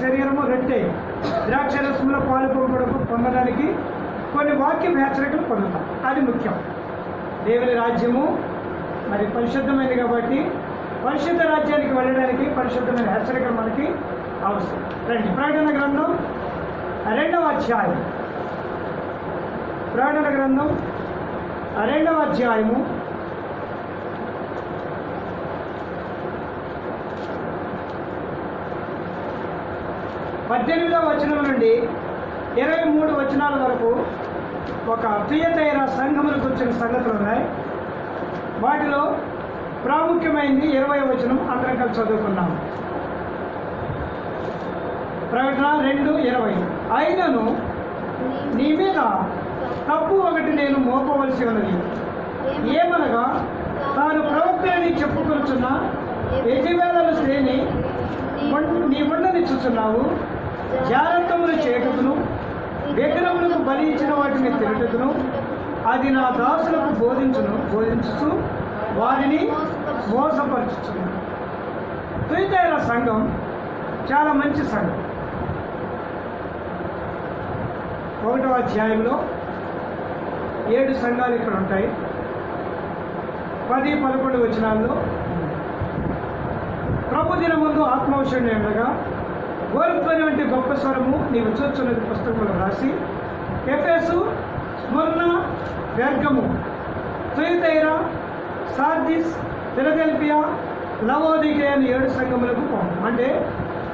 శరీరము రొట్టె ద్రాక్షరసంలో పాలు పొందడానికి కొన్ని వాక్య హెచ్చరికలు పొందుతాం. అది ముఖ్యం. దేవుని రాజ్యము మరి పరిశుద్ధమైనది కాబట్టి పరిశుద్ధ రాజ్యానికి వెళ్ళడానికి పరిశుద్ధమైన హెచ్చరికలు మనకి అవసరం. రండి, ప్రకటన గ్రంథం 2వ అధ్యాయం. ప్రకటన గ్రంథం 2వ అధ్యాయము 18వ వచనం నుండి 23 వచనాల వరకు ఒక తుయతైర సంఘములకు వచ్చిన సంగతులు ఉన్నాయి. వాటిలో ప్రాముఖ్యమైనది 20వ వచనం అందరం కలిసి చదువుకున్నాము. ప్రకటన 2:20. అయినను నీ మీద తప్పు ఒకటి నేను మోపవలసి ఉన్నది, ఏమనగా తాను ప్రవక్తని చెప్పుకొనుచున్న యెజబెలు స్త్రీని నీ ఉండనిచ్చుచున్నావు, జారత్వములు చేయటకును విగ్రహములకు బలి ఇచ్చిన వాటిని తినటకును అది నా దాసులకు బోధించుచు వారిని మోసపరచుచున్నాను. తుయతైర సంఘం చాలా మంచి సంఘం. 1వ అధ్యాయంలో 7 సంఘాలు ఇక్కడ ఉంటాయి. 10-11 వచనాల్లో ప్రభు దినముందు ఆత్మవిషయం ఉండగా గోరుధ్వని వంటి గొప్ప స్వరము నీవు చూచున్నది పుస్తకంలో రాసి Ephesus, Smyrna, Pergamum, Thyatira, Sardis, Philadelphia, Laodicea అని 7 సంఘములకు పోము. అంటే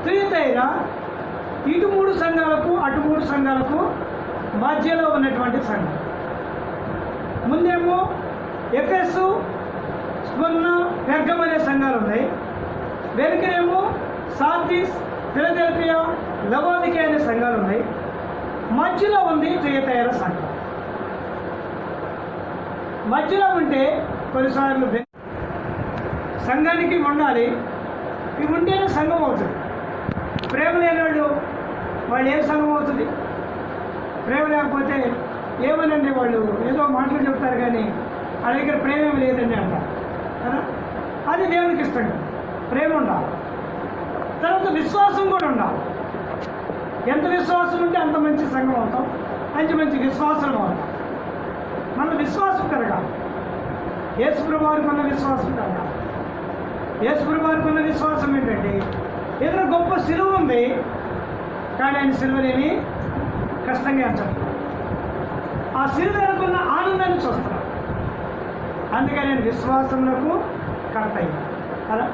తుయతైర ఇటు 3 సంఘాలకు అటు 3 సంఘాలకు మధ్యలో ఉన్నటువంటి సంఘం. ముందేమో ఎఫెసు, స్ముర్న, పెర్గము అనే సంఘాలు ఉన్నాయి. వెనుకనేమో సార్దిస్, ఫిలదెల్ఫియా, లవోదికయ అనే సంఘాలు ఉన్నాయి. మధ్యలో ఉంది తుయతైర సంఘం. మధ్యలో ఉంటే కొన్నిసార్లు సంఘానికి ఉండాలి. ఇవి ఉంటేనే సంఘం అవుతుంది. ప్రేమ లేనివాడు వాళ్ళు ఏం సంఘం అవుతుంది? ప్రేమ లేకపోతే ఏమనండి, వాళ్ళు ఏదో మాటలు చెప్తారు కానీ ఆ దగ్గర ప్రేమ ఏమి లేదండి అంటారు కదా. అది దేవునికి ఇష్టం. ప్రేమ ఉండాలి. తర్వాత విశ్వాసం కూడా ఉండాలి. ఎంత విశ్వాసం ఉంటే అంత మంచి సంఘం అవుతాం, మంచి విశ్వాసం అవుతాం. మన విశ్వాసం పెరగాలి. యేసుప్రభు వారికి ఉన్న విశ్వాసం పెరగాలి. యేసుప్రభు వారికి ఉన్న విశ్వాసం ఏంటంటే ఏదైనా గొప్ప సిలువ ఉంది కానీ ఆయన సిలువనేమి కష్టంగా ఎంచదు. ఆ సిలువ వెనుకున్న ఆనందాన్ని చూస్తున్నాను. అందుకని నేను విశ్వాసములకు కర్త అయ్యాను కదా.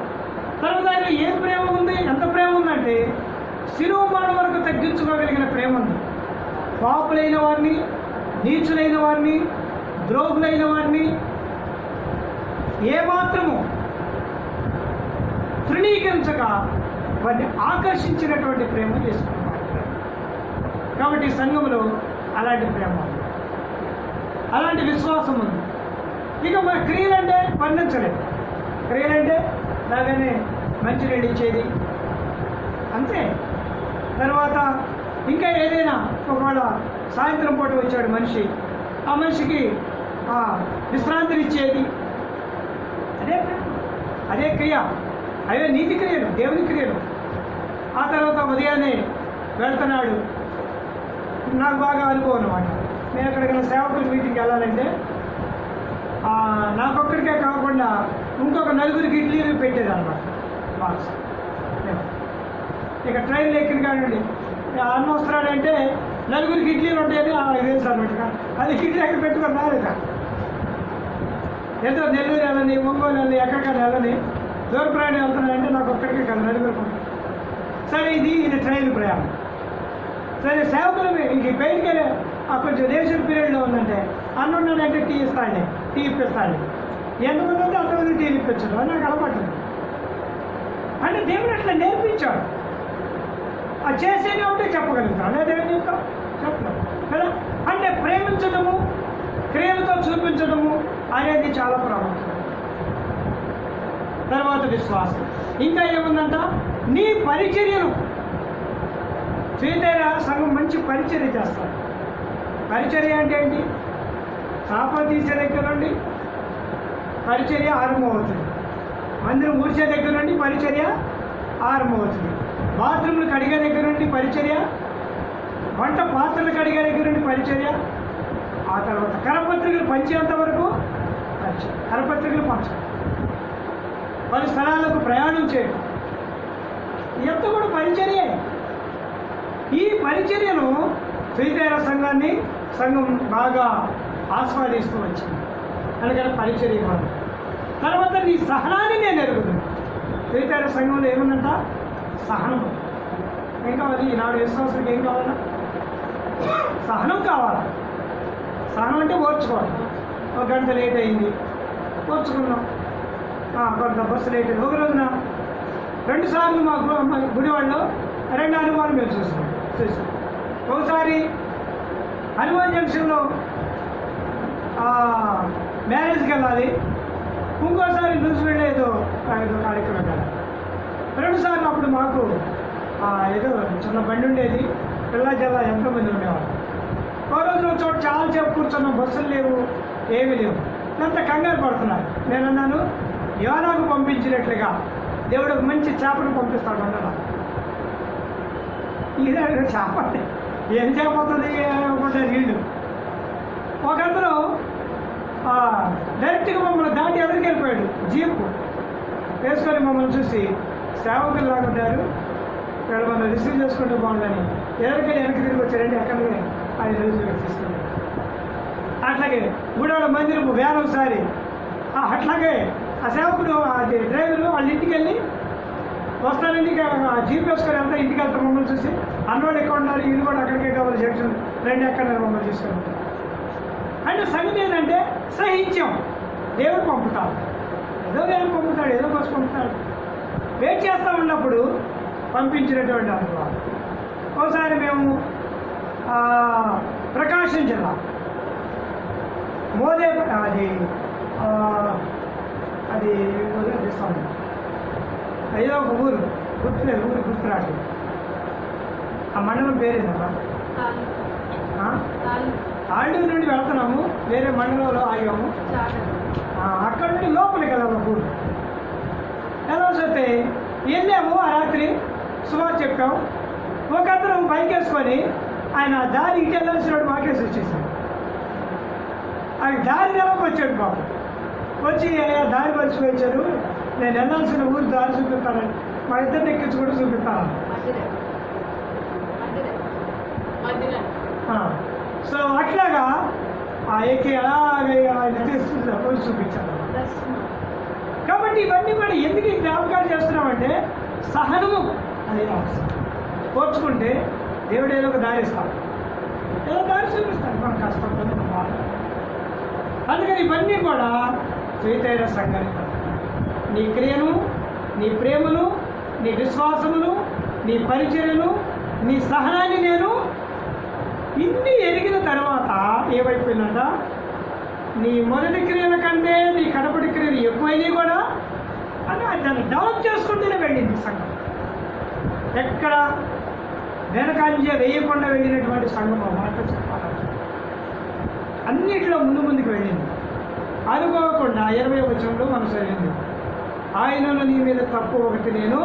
తర్వాత ఆయన ఏం ప్రేమ ఉంది, ఎంత ప్రేమ ఉందంటే సిలువ మరణం వరకు తగ్గించుకోగలిగిన ప్రేమ ఉంది. పాపులైన వారిని, నీచులైన వారిని, ద్రోహులైన వారిని ఏమాత్రము తృణీకరించక వారిని ఆకర్షించినటువంటి ప్రేమ చేసుకున్నారు. కాబట్టి సంఘంలో అలాంటి ప్రేమ ఉంది, అలాంటి విశ్వాసం ఉంది. ఇక మన క్రియలంటే వర్ణించలేదు. క్రియలంటే అలాగనే మంచినీళ్ళు ఇచ్చేది అంతే. తర్వాత ఇంకా ఏదైనా ఒకవేళ సాయంత్రం పూట వచ్చాడు మనిషి, ఆ మనిషికి విశ్రాంతిని ఇచ్చేది అదే క్రియ. అవే నీతి క్రియలు, దేవుని క్రియలు. ఆ తర్వాత ఉదయాన్నే వెళ్తున్నాడు. నాకు బాగా అనుభవం అన్నమాట. నేను ఎక్కడికైనా సేవకుల మీటింగ్కి వెళ్ళాలంటే నాకొక్కడికే కాకుండా ఇంకొక 4 ఇడ్లీలు పెట్టేది అనమాట బాక్స్. ఇక ట్రైన్లో ఎక్కిన కానివ్వండి, అన్న వస్తున్నాడంటే 4 ఇడ్లీలు ఉంటాయని ఇదే సార్ అనమాట. అది ఇడ్లీ ఎక్కడ పెట్టుకొని రాలేక ఎంతో నెల్లూరు వెళ్ళని, ఒంగోలు వెళ్ళని, ఎక్కడికైనా వెళ్ళని, దూర ప్రయాణం వెళ్తున్నాడంటే నాకు ఒక్కడికే కాదు 4 సరే ఇది ట్రైన్ ప్రయాణం. సరే సేవకులు ఇంక బయటికి వెళ్ళే కొంచెం రేషన్ పీరియడ్లో ఉందంటే అన్న ఉన్నాడంటే టీ ఇప్పిస్తాడు. ఎంతమంది ఉంటే అంతమంది టీలు ఇప్పించడం అని నాకు అలవాటు. అంటే దేవుడు అట్లా నేర్పించాడు. అది చేసేది ఉంటే చెప్పగలుగుతాం, లేదేమని చెప్తాం చెప్పలేం కదా. అంటే ప్రేమించడము, క్రియలతో చూపించడము అనేది చాలా ప్రాముఖ్యం. తర్వాత విశ్వాసం. ఇంకా ఏముందంట, నీ పరిచర్యను. తుయతైర సంఘం మంచి పరిచర్య చేస్తారు. పరిచర్య అంటే ఏంటి? చాప తీసే దగ్గర నుండి పరిచర్య ఆరంభమవుతుంది. మందిరం ఊడ్చే దగ్గర నుండి పరిచర్య ఆరంభమవుతుంది. బాత్రూమ్లు కడిగే దగ్గర నుండి పరిచర్య, వంట పాత్రలు కడిగే దగ్గర నుండి పరిచర్య, ఆ తర్వాత కరపత్రికలు పంచేంత వరకు పరిచర్య. కరపత్రికలు పంచడం, పలు స్థలాలకు ప్రయాణం చేయడం, ఎంత కూడా పరిచర్యే. ఈ పరిచర్యను తుయతైర సంఘం బాగా ఆస్వాదిస్తూ వచ్చింది. అందుకని పరిచర్య ఇవ్వాలి. తర్వాత నీ సహనాన్ని నేను ఎరుగుతున్నాను. తుయతైర సంఘంలో ఏముందంట? సహనం. ఏం కావాలి? ఈనాడు విశ్వాసానికి ఏం కావాలా? సహనం కావాలి. సహనం అంటే ఓర్చుకోవాలి. ఒక గంట లేట్ అయింది, ఓర్చుకున్నాం. కొంత బస్సు లేట్ అయింది. ఒక రోజున 2 సార్లు మా గుడివాడలో 2 అనుభవాలు మేము చూసాం. ఒకసారి హనుమాన్ జంక్షన్లో మ్యారేజ్కి వెళ్ళాలి, ఇంకోసారి న్యూజిలాండ్ ఏదో కార్యక్రమం వెళ్ళాలి. 2 సార్లు అప్పుడు మాకు ఏదో చిన్న బండి ఉండేది, పిల్ల జల్లా ఎంతోమంది ఉండేవాళ్ళు. ఒక రోజున చోటు చాలా సేపు కూర్చున్నాం, బస్సులు లేవు, ఏమీ లేవు. అంత కంగారు పడుతున్నారు. నేను అన్నాను, యోనాకు పంపించినట్లుగా దేవుడు ఒక మంచి చేపను పంపిస్తాడు అన్నా. ఈయన చేప ఏం చేపవుతుంది అనుకుంటారు వీళ్ళు. ఒకతను డైరెక్ట్గా మమ్మల్ని దాటి ఎదురుకి వెళ్ళిపోయాడు. జీపు వేసుకొని మమ్మల్ని చూసి సేవకులు లాగుంటారు, ఇక్కడ మనం రిసీవ్ చేసుకుంటే బాగుందని ఎదురుకెళ్ళి వెనక్కి తిరిగి వచ్చారండి. అక్కడికి 5 రోజులు తీసుకుని అట్లాగే గూడెవాడ మందిరం వేల ఒకసారి అట్లాగే ఆ సేవకుడు అది డ్రైవరు వాళ్ళ ఇంటికి వెళ్ళి వస్తానండి, జీప్ వేసుకొని వెళ్తా ఇంటికి వెళ్తారు. మమ్మల్ని చూసి అన్నోళ్ళు ఎక్కడ ఉన్నారు, వీళ్ళు కూడా అక్కడికే కావాలి, జంక్షన్ 2 ఎక్కడ మమ్మల్ని తీసుకొని ఉంటారు. అంటే సంగతి ఏంటంటే సహించాం. దేవుడు పంపుతాడు, ఏదో దేవుడు పంపుతాడు, ఏదో బస్సు పంపుతాడు. వెయిట్ చేస్తూ ఉన్నప్పుడు పంపించినటువంటి అనుభవాలు. ఒకసారి మేము ప్రకాశం జిల్లా మోదే అది వదిలేస్తాము, ఏదో ఒక ఊరు గుర్తులేదు, ఊరు గుర్తురాదు. ఆ మండలం పేరేందమ్మా? ఆళ్ళూరు నుండి వెళ్తున్నాము, వేరే మండలంలో ఆగాము. అక్కడ నుండి లోపలికి వెళ్ళాము ఊరు. ఎలా వస్తే వెళ్ళాము. ఆ రాత్రి సుమారు చెప్పాము. ఒక అతను బైక్ వేసుకొని ఆయన దారి ఇటు వెళ్ళాల్సినప్పుడు మాకేసి వచ్చేసాడు. ఆయన దారి నెలకు వచ్చాడు బాబు. వచ్చి దారి మర్చిపోయించారు, నేను వెళ్ళాల్సిన ఊరు దారి చూపిస్తానని మా ఇద్దరిని ఎక్కించి కూడా చూపిస్తాను. సో అట్లాగా ఎక్కి అలాగే ఆయన తీసుకుని చూపించాను. కాబట్టి ఇవన్నీ కూడా ఎందుకు ఈ జ్ఞాపకాలు చేస్తున్నామంటే సహనము అనేది అవసరం. కోర్చుకుంటే దేవుడు ఏదో ఒక దారి ఇస్తాడు, ఏదో దారి చూపిస్తాడు. మనం కష్టపడుతుంది మన బాధ. అందుకని ఇవన్నీ కూడా తుయతైర సంఘానికి నీ క్రియను, నీ ప్రేమను, నీ విశ్వాసమును, నీ పరిచర్యను, నీ సహనాన్ని నేను ఇన్ని ఎరిగిన తర్వాత ఏమైపోయిందంట, నీ మొదటి క్రియల కంటే నీ కడపటి క్రియలు ఎక్కువైనవి కూడా అని దాన్ని డెవలప్ చేసుకుంటూనే వెళ్ళింది సంఘం. ఎక్కడ వెనకంజ వేయకుండా వెళ్ళినటువంటి సంఘం మాట చెప్పాలి. అన్నిట్లో ముందుకు వెళ్ళింది. అనుకోకుండా 20వ వచనంలో మనం చదివింది, ఆయనను నీ మీద తప్పు ఒకటి నేను.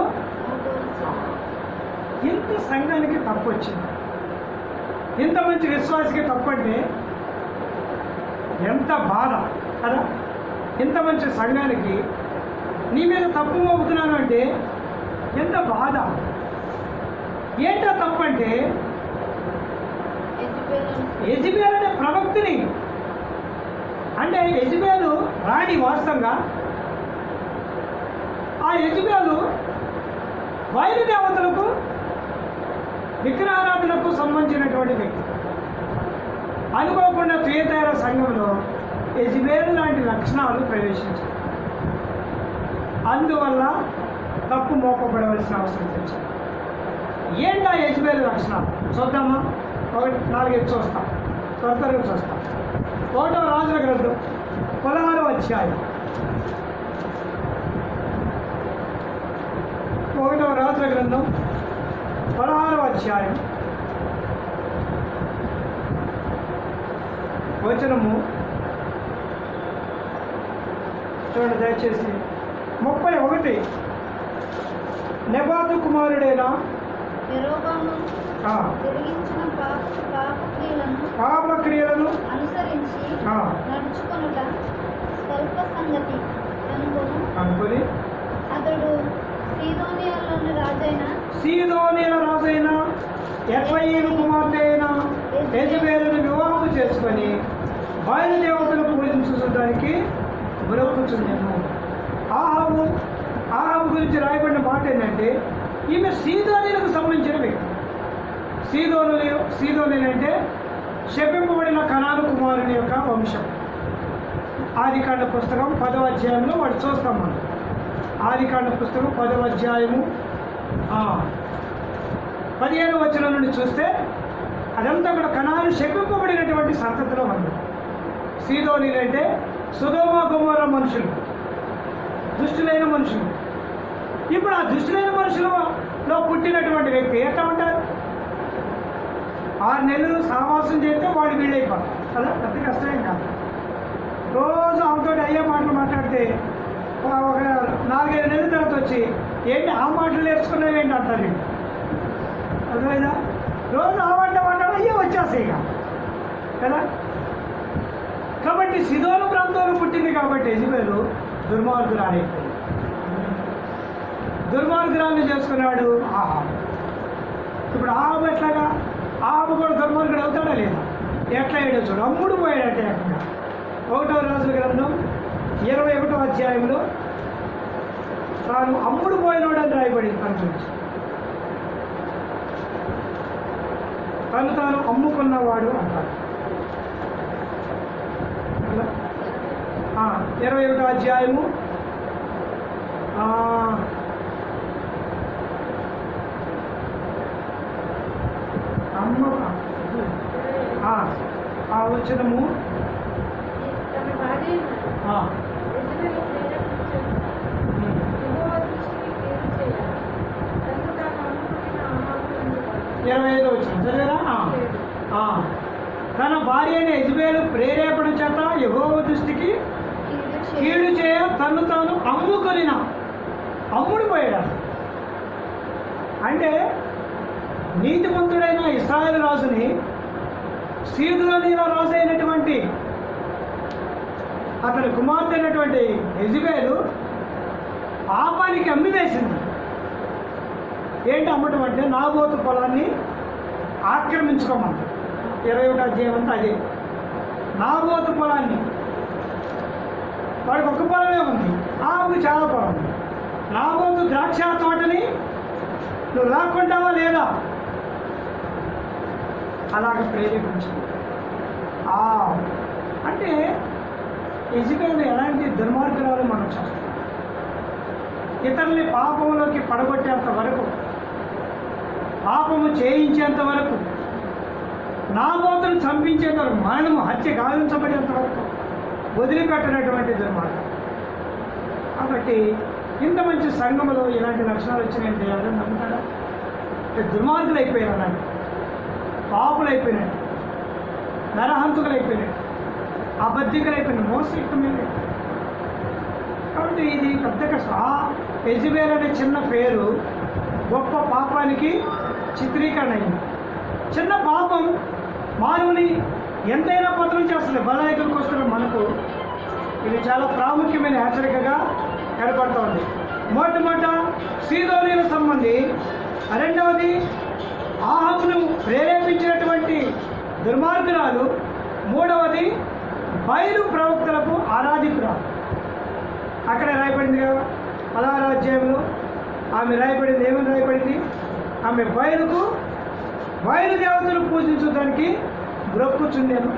ఇంత సంఘానికి తప్పు వచ్చింది, ఇంత మంచి విశ్వాసకి తప్పు అంటే ఎంత బాధ కదా. ఇంత మంచి సంఘానికి నీ మీద తప్పు మోపుతున్నాను అంటే ఎంత బాధ. ఏంటో తప్పు అంటే యెజబెల్ అనే ప్రవక్తిని, అంటే యెజబెలు రాణి. వాస్తవంగా ఆ యెజబెలు బయలుదేవతలకు విగ్రహారాధనకు సంబంధించినటువంటి వ్యక్తి. అనుకోకుండా తుయతైర సంఘంలో యెజబెల్ లాంటి లక్షణాలు ప్రవేశించాయి. అందువల్ల తప్పు మోపబడవలసిన అవసరం తెచ్చింది. ఏంటా యెజబెల్ లక్షణాలు చూద్దామా? 4 చూస్తాం, త్వరగా చూస్తాం. 1వ రాజుల గ్రంథం 16వ అధ్యాయం. 1వ రాజుల గ్రంథం 16వ అధ్యాయం వచనము చూడండి దయచేసి. 31 నెబాతు కుమారుడైన యెరోబాము ఆ, జరిగించిన పాపక్రియలను అనుసరించి నడుచుకొనుట స్వల్ప సంగతి అనుకొని అతడు సీదోనియల రాజైన ఎఫ్ఐలు కుమార్తె అయిన యెజబెలును వివాహం చేసుకొని బయలుదేవతను పూజించడానికి మొరకుచున్నాను. ఆహాబు గురించి రాయబడిన మాట ఏంటంటే ఈమె సీదోనీలకు సంబంధించిన వ్యక్తి. సీదోనీలు అంటే శపింపబడిన కనాను కుమారుని యొక్క వంశం. ఆదికాండ పుస్తకం 10వ అధ్యాయంలో వాడు చూస్తాం మనం. ఆదికాండ పుస్తకం 10వ అధ్యాయము 15వ వచనం నుండి చూస్తే అదంతా కూడా కనాను శపింపబడినటువంటి సంతతిలో ఉంది. సీదోనీలు అంటే సొదొమ గొమొర్రా మనుషులు, దుష్టులైన మనుషులు. ఇప్పుడు ఆ దుష్టులైన మనుషులలో పుట్టినటువంటి వ్యక్తి ఎట్లా ఉంటారు? 6 నెలలు సావాసం చేస్తే వాడు వీళ్ళైపోతారు కదా. పెద్ద కష్టమేం కాదు. రోజు ఆమెతో అయ్యే మాటలు మాట్లాడితే ఒక 4-5 నెలల తర్వాత వచ్చి ఏంటి ఆ మాటలు నేర్చుకున్నావేంటి అంటారు. వీళ్ళు అర్థమైందా? రోజు ఆ వంట మాట్లాడు అయ్యే వచ్చేస్తాయి ఇక కదా. కాబట్టి సిదోను ప్రాంతంలో పుట్టింది కాబట్టి యెజబెలు దుర్మార్గురాన్ని చేసుకున్నాడు ఆహాబు. ఇప్పుడు ఆహాబు ఎట్లాగా? ఆహాబు కూడా దుర్మార్గుడు అవుతాడా లేదా? ఎట్లా అయ్యాడో చూడు. అమ్ముడు పోయాడంటే ఏకంగా 1వ రాజుల గ్రంథం 21వ అధ్యాయంలో తాను అమ్ముడు పోయినోడని రాయబడింది. తన గురించి తను తాను అమ్ముకున్నవాడు అంటారు. 21వ అధ్యాయము వచనము ఇరవై 25వ వచనం చదివారా? తన భార్య అయిన యెజబెలు ప్రేరేపణ చేత యెహోవా దృష్టికి కీడు చేయ తను తాను అమ్ముడు పోయాడు. అంటే నీతిమంతుడైన ఇశ్రాయేలు రాజుని సీదోనీల రాజు అయినటువంటి అతని కుమార్తె అయినటువంటి యెజబెలు పాపానికి అమ్మివేసింది. ఏంటి అమ్మటం అంటే నాబోతు పొలాన్ని ఆక్రమించుకోమంది. 21వ అధ్యాయం అంతా అదే. నాబోతు పొలాన్ని, వాడికి ఒక్క పొలమే ఉంది, ఆమెకు చాలా పొలం ఉంది. నాబోతు ద్రాక్ష తోటని నువ్వు లాక్కుంటావా లేదా? అలాగ ప్రేరేపించింది. అంటే యెజబెలు ఎలాంటి దుర్మార్గురాలు మనం చూస్తాం. ఇతరుల్ని పాపంలోకి పడగొట్టేంత వరకు, పాపము చేయించేంత వరకు, నాబోతును చంపించేంత వరకు, మరణము హత్య గావించబడేంత వరకు వదిలిపెట్టినటువంటి దుర్మార్గం. కాబట్టి ఇంత మంచి సంఘములో ఇలాంటి లక్షణాలు వచ్చినాయంటే ఎవరైనా నమ్ముతారా? దుర్మార్గులు అయిపోయారు, అలాంటి పాపులు అయిపోయినాయి, నరహంతుకులు అయిపోయినాయి, అబద్ధికులు అయిపోయినాయి, మోసయుక్తమైన. కాబట్టి ఇది పెద్ద కష్టం. యెజబెలు అనే చిన్న పేరు గొప్ప పాపానికి చిత్రీకరణ అయింది. చిన్న పాపం మానవుని ఎంతైనా పత్రం చేస్తుంది. బలాయికులకు వస్తున్న మనకు ఇది చాలా ప్రాముఖ్యమైన హెచ్చరికగా ఏర్పడుతోంది. మొట్టమొదట సీదోనీల సంబంధి, రెండవది ఆహాబును ప్రేరేపించినటువంటి దుర్మార్గురాలు, మూడవది బయలు ప్రవక్తలకు ఆరాధికురాలు. అక్కడ రాయబడింది కదా 16వ అధ్యాయంలో ఆమె రాయబడింది. ఏమని రాయబడింది? ఆమె బయలుదేవతను పూజించడానికి బ్రొక్కుచుండెను.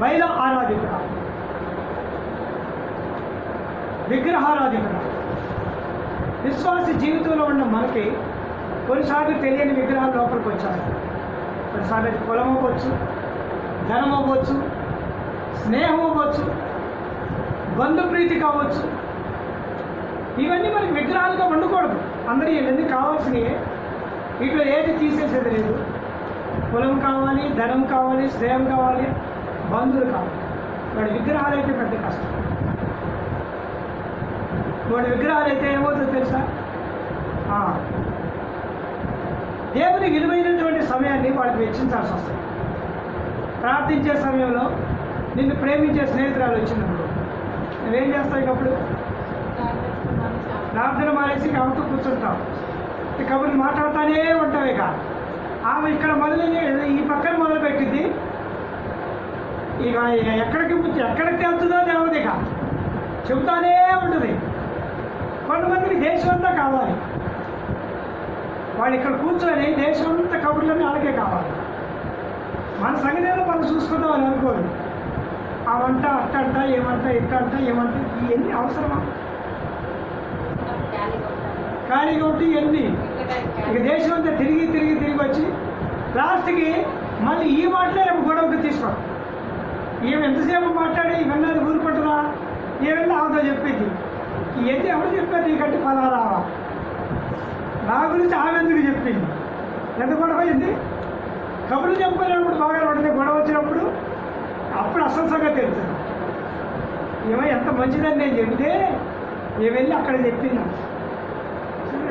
బయలు ఆరాధికురాలు, విగ్రహారాధికురాలు. విశ్వాసి జీవితంలో ఉన్న మనకి కొన్నిసార్లు తెలియని విగ్రహాలు లోపలికి వచ్చాయి. కొన్నిసార్లు అది పొలం అవ్వచ్చు, ధనం అవ్వచ్చు, స్నేహం అవ్వచ్చు, బంధుప్రీతి కావచ్చు. ఇవన్నీ మనకి విగ్రహాలుగా ఉండకూడదు. అందరూ ఇవన్నీ కావాల్సినవి. వీటిలో ఏది తీసేసేది లేదు. పొలం కావాలి, ధనం కావాలి, స్నేహం కావాలి, బంధువులు కావాలి. వాడి విగ్రహాలు అయితే పెద్ద కష్టం. వాడి విగ్రహాలు అయితే ఏమవుతుందో తెలుసా? దేవుని విలువైనటువంటి సమయాన్ని వాళ్ళకి వెచ్చించాల్సి వస్తుంది. ప్రార్థించే సమయంలో నిన్ను ప్రేమించే స్నేహితురాలు వచ్చినప్పుడు నువ్వేం చేస్తావు? అప్పుడు ప్రార్థన మానేసి ఆమెతో కూర్చుంటావు, ఇక కబుర్లు మాట్లాడుతూనే ఉంటావు. ఇక ఆమె ఇక్కడ ఈ పక్కన మొదలుపెట్టింది, ఇక ఎక్కడికి వెళ్తుందో తెలియదు. ఇక చెబుతానే ఉంటుంది. కొంతమందికి దేశం అంతా కావాలి, వాళ్ళు ఇక్కడ కూర్చొని దేశం అంతా కబుర్లన్నీ వాళ్ళకే కావాలి. మన సంగతిలో మనం చూసుకుందాం అని అనుకోరు. ఆ వంట అట్టంట ఏమంట ఇట్టంట ఏమంట ఇవన్నీ అవసరమా? ఖాళీగా ఉంటే ఇవన్నీ ఇక దేశం అంతా తిరిగి వచ్చి లాస్ట్కి మళ్ళీ ఈ మాటలే రేపు గొడవకు తీసుకో. ఏమి ఎంతసేపు మాట్లాడి ఇవన్నీ ఊరుకుంటుందా? ఏమన్నా ఆమెతో చెప్పింది. ఇవన్నీ ఎవరు చెప్పారు నీకంటే ఫలానా? నా గురించి ఆమె ఎందుకు చెప్పింది? ఎంత గొడవ అయింది? కబుర్లు చెప్పుకునేటప్పుడు బాగా ఉంటుంది, గొడవ వచ్చినప్పుడు అప్పుడు అసలు సంగతి తెలుస్తుంది. ఏమో ఎంత మంచిదని నేను చెబితే నేను వెళ్ళి అక్కడ చెప్పినా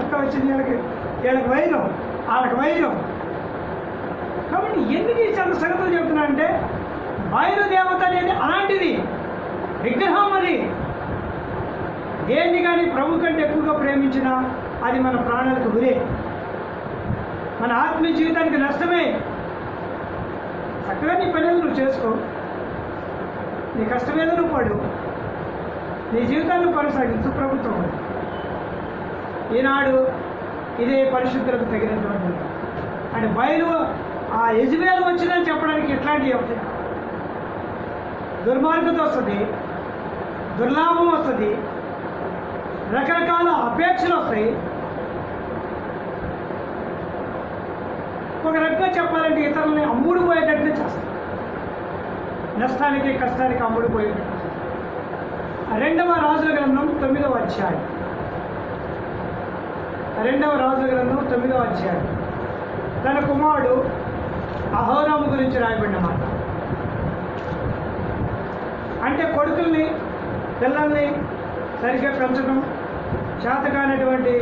ఎక్కడ వచ్చింది వీళ్ళకి వైరం, వాళ్ళకి వైరం. కాబట్టి ఎందుకు ఈ చాలా సంగతులు చెప్తున్నా అంటే బయలుదేవత అనేది అలాంటిది, విగ్రహం. అది దేన్ని కానీ ప్రభు కంటే ఎక్కువగా ప్రేమించినా అది మన ప్రాణాలకు గురే, మన ఆత్మీయ జీవితానికి నష్టమే. చక్కగా నీ పని నువ్వు చేసుకో, నీ కష్టమేదో నువ్వు పడు, నీ జీవితాన్ని కొనసాగించు. ప్రభుత్వం ఈనాడు ఇదే పరిశుద్ధులకు తగినటువంటి అంటే బయలు ఆ యెజబెలు వచ్చిందని చెప్పడానికి ఎట్లాంటివి అవుతాయి? దుర్మార్గత వస్తుంది, దుర్లాభం వస్తుంది, రకరకాల అపేక్షలు వస్తాయి. ఒక రకంగా చెప్పాలంటే ఇతరులని అమ్ముడు పోయేటట్టు చేస్తాయి, నష్టానికి కష్టానికి అమ్ముడు పోయేటట్టు. 2వ రాజుల గ్రంథం 9వ అధ్యాయం. 2వ రాజుల గ్రంథం 9వ అధ్యాయం. తన కుమారుడు అహోరాము గురించి రాయబడిన మాట. అంటే కొడుకుల్ని పిల్లల్ని సరిగ్గా పెంచడం చేతకానటువంటి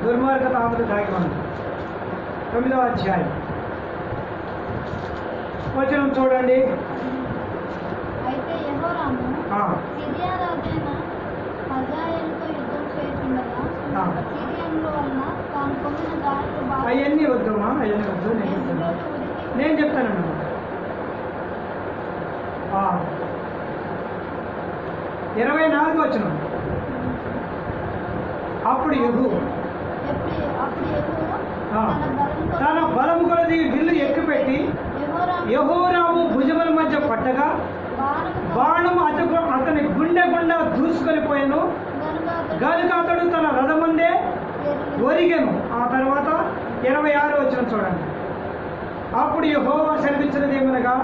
దుర్మార్గత ఆమెకు దాగి ఉంది. 9వ అధ్యాయం వచనం చూడండి. అయితే యెహోరాము సిరియా రాజైన హజాయేలుతో యుద్ధం చేయుచుండగా సిరియనుల వలన తాను పొందిన దారులు అవన్నీ వద్దమ్మా, అవన్నీ వద్దు, నేను చెప్తానమ్మా. 24వ వచనం. అప్పుడు యెహూ తన బలము కొలది విల్లు ఎక్కుపెట్టి యెహోరాము భుజముల మధ్య పట్టగా బాణము అతని గుండె గుండా దూసుకొని పోయాను గనుక అతడు తన రథమందే ఒరిగెను. ఆ తర్వాత 26వ వచనం చూడండి. అప్పుడు యెహోవా సెలవిచ్చినదేమనగా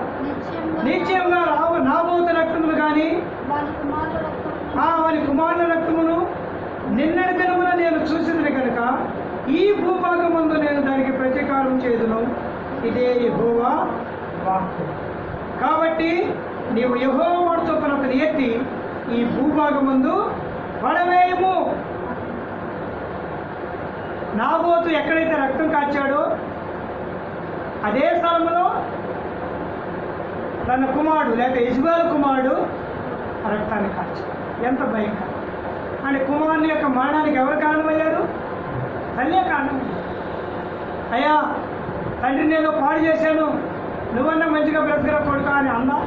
నిశ్చయంగా నాబోతు రక్తములు కానీ వారి కుమారుల రక్తమును నిన్నటి దినమున నేను చూసింది కనుక ఈ భూభాగమందు నేను దానికి ప్రతీకారం చేదును. ఇదే యెహోవా వాక్కు. కాబట్టి నీవు యెహోవా మాట చొప్పున అతని ఎత్తి ఈ భూభాగమందు పడవేయము. నాబోతు ఎక్కడైతే రక్తం కాచాడో అదే స్థలంలో తన కుమారుడు లేక యెజబెలు కుమారుడు రక్తాన్ని కాచాడు. ఎంత భయంకరం అంటే కుమారుని యొక్క మరణానికి ఎవరు కారణమయ్యారు? తల్లే కారణం. అయ్యా తండ్రి నేను పాడు చేశాను, నువ్వన్నా మంచిగా బ్రతకరా కొడుకా అని అన్నా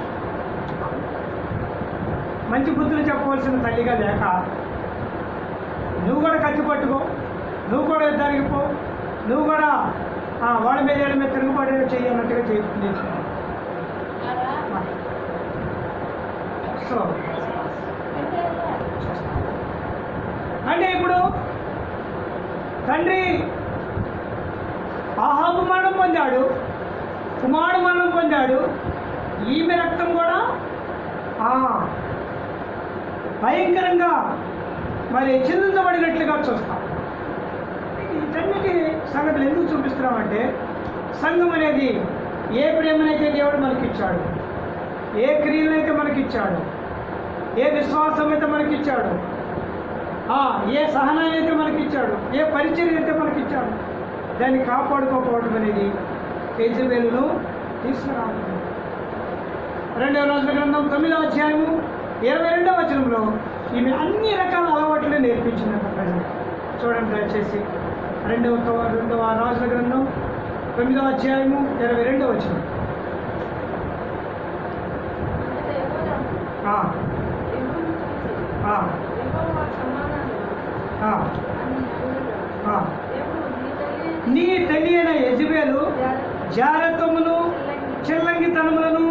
మంచి బుద్ధులు చెప్పవలసిన తల్లిగా లేక నువ్వు కూడా కత్తి పట్టుకో, నువ్వు కూడా యుద్ధానికి పో, నువ్వు కూడా వాళ్ళ మీద తిరుగుబాటు చేయన్నట్టుగా చేస్తుంది. సో అంటే ఇప్పుడు తండ్రి ఆహాబు మరణం పొందాడు, కుమారుడు మరణం పొందాడు, ఈమె రక్తం కూడా భయంకరంగా మరి చిందించబడినట్లుగా చూస్తాం. వీటన్నిటి సంగతులు ఎందుకు చూపిస్తున్నామంటే సంఘం అనేది ఏ ప్రేమనైతే దేవుడు మనకిచ్చాడు, ఏ క్రియలనైతే మనకిచ్చాడు, ఏ విశ్వాసం అయితే మనకిచ్చాడు, ఏ సహనాన్ని అయితే మనకి ఇచ్చాడు, ఏ పరిచయం అయితే మనకి ఇచ్చాడు, దాన్ని కాపాడుకోకపోవడం అనేది యెజబెలును తీసుకురావడం. 2వ రాజుల గ్రంథం 9వ అధ్యాయము 22వ వచనంలో ఈమె అన్ని రకాల అలవాట్లను నేర్పించిందంట ప్రజలు. చూడండి దయచేసి 2వ రాజుల గ్రంథం 9వ అధ్యాయము 22వ వచనం. నీ తెలియని యెజబెలు జారత్వమును చిల్లంగితనములను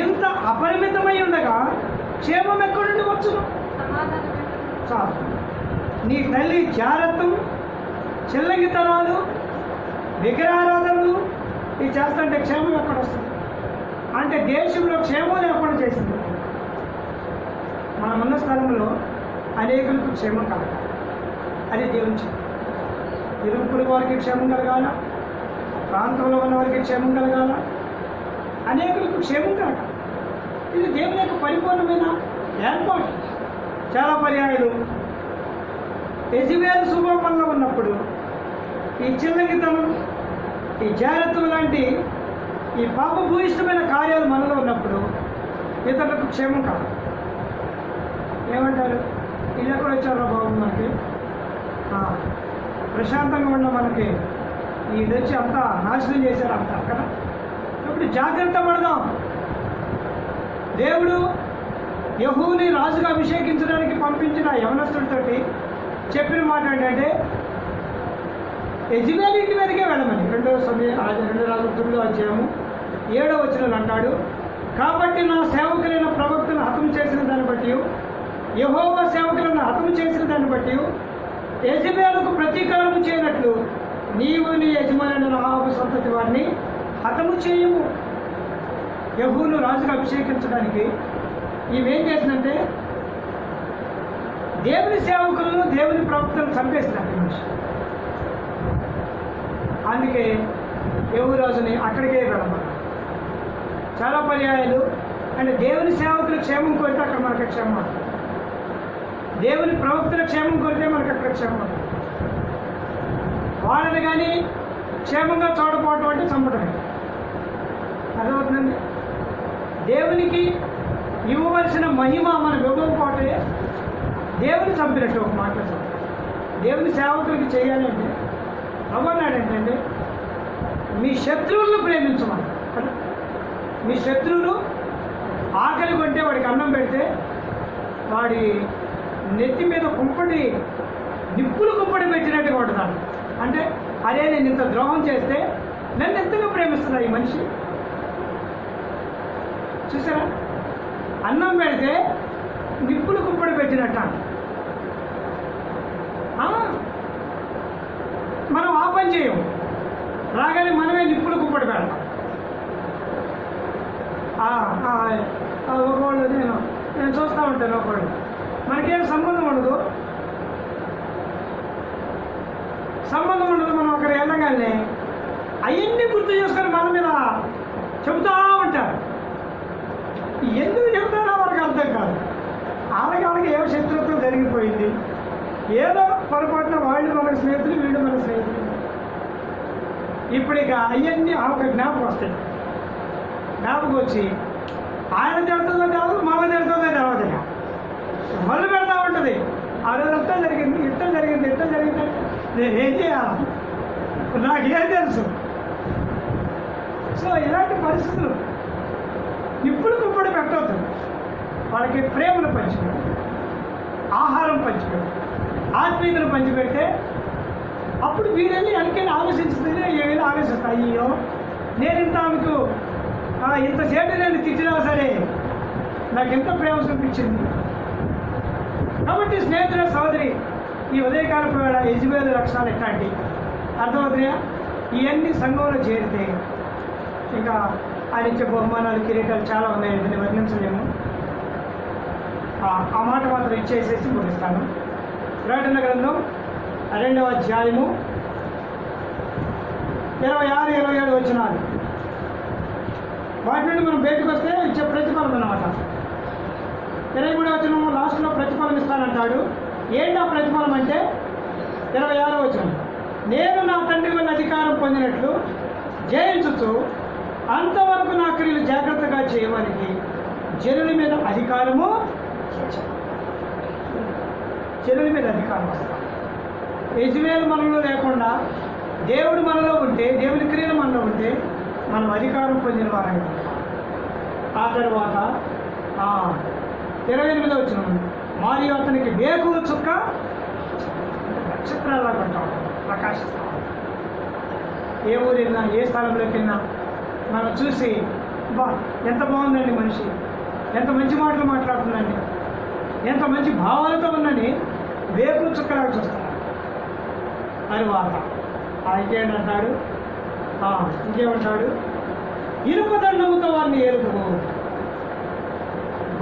ఇంత అపరిమితమై ఉండగా క్షేమం ఎక్కడి నుండి వచ్చును? చాలు. నీ తల్లి జారత్వం, చిల్లంగితనాలు, విగ్రహారాధనలు ఇది చేస్తుంటే క్షేమం ఎక్కడ వస్తుంది? అంటే దేశంలో క్షేమం లేకుండా చేసింది. మనమున్న స్థలంలో అనేకులకు క్షేమం కలగాలి, అది దేవుని చిత్తం. ఇరుకుల వారికి క్షేమం కలగాల, ప్రాంతంలో ఉన్న వారికి క్షేమం కలగాల, అనేకులకు క్షేమం కలగాలి. ఇది దేవుని యొక్క పరిపూర్ణమైన ఏర్పాటు. చాలా పర్యాయాలు యెజబెలు స్వభావంలో ఉన్నప్పుడు ఈ చిల్లగితనం, ఈ జాగ్రత్తలు లాంటి ఈ పాపభూయిష్టమైన కార్యాలు మనలో ఉన్నప్పుడు ఇతరులకు క్షేమం కాదు. ఏమంటారు? ఇది ఎక్కడ వచ్చారో బాబు, మనకి ప్రశాంతంగా ఉన్న మనకి ఈ వచ్చి అంతా నాశనం చేశారు అంటారు కదా. ఇప్పుడు జాగ్రత్త పడదాం. దేవుడు యెహూని రాజుగా అభిషేకించడానికి పంపించిన యవనస్తుడితోటి చెప్పిన మాట ఏంటంటే యెజబెలు ఇంటి మీదకే వెళ్ళమని. 2 రాజుల 9వ అధ్యాయము 7వ వచనంలో అంటాడు, కాబట్టి నా సేవకులైన ప్రవక్తను హతము చేసిన దాన్ని బట్టి, యెహోవా సేవకులను హతము చేసిన దాన్ని బట్టి యెజబెలుకు ప్రతీకారం చేయనట్లు నీవు నీ యజమాని అహాబు సంతతి వారిని హతము చేయము. యెహూను రాజుగా అభిషేకించడానికి ఈమెం చేసిందంటే దేవుని సేవకులను, దేవుని ప్రవక్తలను చంపేసినట్టు మనిషి. అందుకే యెహూ రాజుని అక్కడికే వెళ్ళమన్నారు. చాలా పర్యాయాలు అంటే దేవుని సేవకుల క్షేమం కోరితే అక్కడ మనకు క్షేమం ఉంటుంది, దేవుని ప్రవక్తల క్షేమం కోరితే మనకు అక్కడ క్షేమం ఉంటుంది. వాళ్ళని కానీ క్షేమంగా చూడపోవటం అంటే చంపటమే. అర్థమవుతుందండి? దేవునికి ఇవ్వవలసిన మహిమ మనం ఇవ్వకపోతే దేవుని చంపినట్టు ఒక మాట. దేవుని సేవకులకి చేయాలంటే అవ్వన్నాడేంటంటే మీ శత్రువులను ప్రేమించమని కదా. మీ శత్రువులు ఆకలి కొంటే వాడికి అన్నం పెడితే వాడి నెత్తి మీద నిప్పులు కుంపడి పెట్టినట్టుగా ఉంటున్నాడు. అంటే అదే నేను ఇంత ద్రోహం చేస్తే నన్ను ఎంతగా ప్రేమిస్తున్నా ఈ మనిషి. చూసారా? అన్నం పెడితే నిప్పులు కుంపడి పెట్టినట్ట. మనం ఆ పని చేయము, రాగానే మనమే నిప్పులు కుంపడి పెడతాం. ఒకళ్ళు నేను చూస్తూ ఉంటాను, ఒకళ్ళు మనకేం సంబంధం ఉండదు. మనం అక్కడ వెళ్ళగానే అవన్నీ గుర్తు చేసుకొని మన మీద చెబుతూ ఉంటారు. ఎందుకు చెబుతారో వాళ్ళకి అర్థం కాదు. వాళ్ళకి ఏమో శత్రుత్వం జరిగిపోయింది, ఏదో పొరపాటున వాళ్ళు మన స్నేహితులు, వీళ్ళు మన స్నేహితులు. ఇప్పుడు ఇక అవన్నీ ఒక జ్ఞాపకం వస్తాయి. జ్ఞాపకం వచ్చి ఆయన తిడుతుందో కాదు, మన తిడుతుందో తెలియదు. ఇక మొదలు పెడతా ఉంటుంది. ఆ రోజంతా జరిగింది, ఇట్లా జరిగింది, నేనేం చేయాలి, నాకేం తెలుసు. సో ఇలాంటి పరిస్థితులు ఇప్పుడు కుప్పడి పెట్టవద్దు. వాళ్ళకి ప్రేమను పంచిపెట్టు, ఆహారం పంచిపెట్టు, ఆత్మీయతను పంచిపెడితే అప్పుడు వీళ్ళని అందుకని ఆలోచించుతుంది. ఏమైనా ఆలోచిస్తా, అయ్యో నేను ఇంత ఆమెకు ఇంతసేపు నేను తిట్టినా సరే నాకు ఎంత ప్రేమ చూపించింది. కాబట్టి స్నేహితుల సోదరి, ఈ ఉదయకాలపు వేళ యెజబెలు లక్షణాలు ఎట్లాంటి అర్థమవుతున్నాయా? ఇవన్నీ సంఘంలో చేరితే ఇంకా ఆయన ఇచ్చే బహుమానాలు, కిరీటాలు చాలా ఉన్నాయి, దీన్ని వర్ణించలేము. ఆ మాట మాత్రం ఇచ్చేసేసి ముగిస్తాను. ప్రకటన గ్రంథం 2వ అధ్యాయము 26-27 వచనాలు. వాటి నుండి మనం బయటకు వస్తే ఇచ్చే ప్రతిఫలం అన్నమాట. 23వ వచనం లాస్ట్లో ప్రతిఫలం ఇస్తానంటాడు. ఏంటి ఆ ప్రతిఫలం అంటే 26వ వచనం, నేను నా తండ్రి వల్ల అధికారం పొందినట్లు జయించుచు అంతవరకు నా క్రియలు జాగ్రత్తగా చేయడానికి జనుల మీద అధికారము, జనుల మీద అధికారం వస్తాం. యెజ్బేలు మనలో లేకుండా దేవుడు మనలో ఉంటే, దేవుని క్రియలు మనలో ఉంటే మనం అధికారం పొందిన వారైనా. ఆ తర్వాత 28వ వచనం, మరియు అతనికి వేకువ చుక్క నక్షత్రాలా కొంటాం, ప్రకాశిస్తాం. ఏ ఊరు వెళ్ళినా, ఏ స్థలంలోకి వెళ్ళినా మనం చూసి ఎంత బాగుందండి మనిషి, ఎంత మంచి మాటలు మాట్లాడుతుందండి, ఎంత మంచి భావాలతో ఉందని వేకువ చుక్కలాగా చూస్తాం. తరువాత ఇంకేంటంటాడు, ఇంకేమంటాడు, ఇనుప దండముతో వారిని ఏలుకో,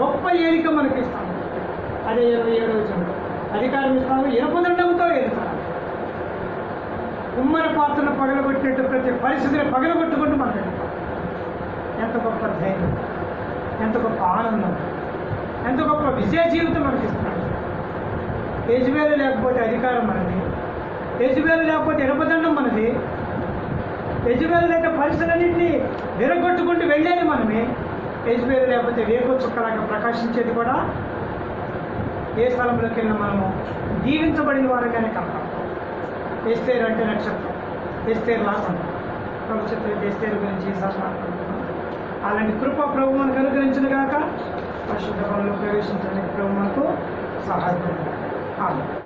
గొప్ప ఏలిక మనకి ఇస్తాము. అదే 27వ వచనం, అధికారం ఇస్తాము, ఇనుప దండంతో ఏలుతారు. ఉమ్మడి పాత్రను పగలగొట్టినట్టు ప్రతి పరిస్థితిని పగలగొట్టుకుంటూ మనం వెళ్తాం. ఎంత గొప్ప ధైర్యం, ఎంత గొప్ప ఆనందం, ఎంత గొప్ప విజయ జీవితం మనకి ఇస్తున్నాడు. యెజ్బేలు లేకపోతే అధికారం మనది, యెజ్బేలు లేకపోతే ఇనుపదండం మనది, యెజ్బేలు లేక పరిస్థితులన్నింటినీ విరగొట్టుకుంటూ వెళ్ళేది మనమే. యెజ్బేలు లేకపోతే వేకువ చుక్కలాగా ప్రకాశించేది కూడా. ఏ స్థలంలోకి వెళ్ళినా మనము దీవించబడిన వారుగానే కనపడతాం. ఎస్తేరు అంటే నక్షత్రం, ఎస్తేరు లాగా భవిష్యత్తు ఎస్తేరు గురించి ఈసారి మాట్లాడుతున్నాం. అలాంటి కృప ప్రభు మనకు అనుగ్రహించిన గాక, పరిశుద్ధ పనులు ప్రవేశించడానికి ప్రభు మనకు సహాయపడుతుంది.